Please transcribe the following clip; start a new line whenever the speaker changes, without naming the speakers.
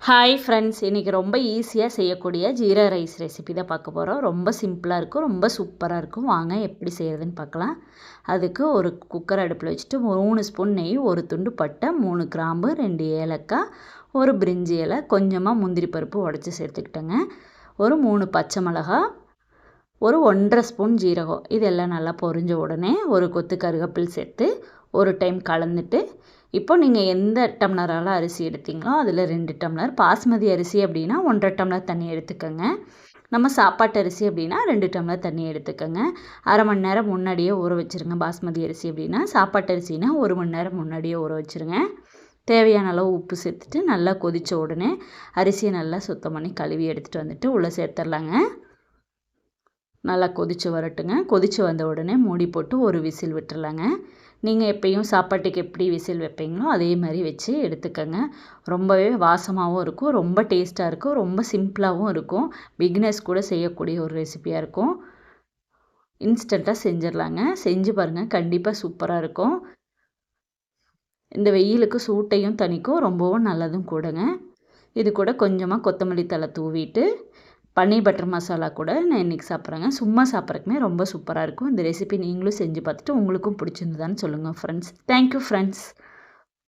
Hi friends, இன்றைக்கி ரொம்ப ஈஸியாக செய்யக்கூடிய ஜீரா ரைஸ் ரெசிபி தான் பார்க்க போகிறோம். ரொம்ப சிம்பிளாக இருக்கும், ரொம்ப சூப்பராக இருக்கும். வாங்க எப்படி செய்கிறதுன்னு பார்க்கலாம். அதுக்கு ஒரு குக்கர் அடுப்பில் வச்சுட்டு 3 ஸ்பூன் நெய், ஒரு துண்டு பட்டை, 3 கிராம்பு, 2 ஏலக்காய், ஒரு பிரிஞ்சி இலை, கொஞ்சமாக முந்திரி பருப்பு உடச்சி சேர்த்துக்கிட்டேங்க. ஒரு 3 பச்சை மிளகா, ஒரு 1.5 ஸ்பூன் ஜீரகம். இதெல்லாம் நல்லா பொரிஞ்ச உடனே ஒரு கொத்து கருவேப்பில் சேர்த்து ஒரு டைம் கலந்துட்டு, இப்போ நீங்கள் எந்த டம்ளரால் அரிசி எடுத்தீங்களோ அதில் 2 டம்ளர், பாஸ்மதி அரிசி அப்படின்னா 1.5 டம்ளர் தண்ணி எடுத்துக்கோங்க. நம்ம சாப்பாட்டு அரிசி அப்படின்னா 2 டம்ளர் தண்ணி எடுத்துக்கோங்க. அரை மணி நேரம் முன்னாடியே ஊற வச்சுருங்க. பாஸ்மதி அரிசி அப்படின்னா, சாப்பாட்டு அரிசினா 1 மணி நேரம் முன்னாடியே ஊற வச்சுருங்க. தேவையான அளவு உப்பு சேர்த்துட்டு நல்லா கொதித்த உடனே அரிசியை நல்லா சுத்தம் பண்ணி கழுவி எடுத்துகிட்டு வந்துட்டு உள்ளே சேர்த்துடலாங்க. நல்லா கொதித்து வரட்டுங்க. கொதித்து வந்த உடனே மூடி போட்டு ஒரு விசில் விட்டுறலாங்க. நீங்கள் எப்பயும் சாப்பாட்டுக்கு எப்படி விசில் வைப்பீங்களோ அதே மாதிரி வச்சு எடுத்துக்கோங்க. ரொம்பவே வாசமாகவும் இருக்கும், ரொம்ப டேஸ்ட்டாக இருக்கும், ரொம்ப சிம்பிளாகவும் இருக்கும். பிகினர்ஸ் கூட செய்யக்கூடிய ஒரு ரெசிபியாக இருக்கும். இன்ஸ்டண்ட்டாக செஞ்சிடலாங்க. செஞ்சு பாருங்கள், கண்டிப்பாக சூப்பராக இருக்கும். இந்த வெயிலுக்கு சூட்டையும் தணிக்கும், ரொம்பவும் நல்லதும் கூடங்க. இது கூட கொஞ்சமாக கொத்தமல்லி தழை தூவிட்டு பன்னீர் பட்டர் மசாலா கூட நான் இன்றைக்கி சாப்பிட்றேங்க. சும்மா சாப்பிட்றதுக்குமே ரொம்ப சூப்பராக இருக்கும். இந்த ரெசிபி நீங்களும் செஞ்சு பார்த்துட்டு உங்களுக்கும் பிடிச்சிருந்ததான்னு சொல்லுங்கள் ஃப்ரெண்ட்ஸ். Thank you friends.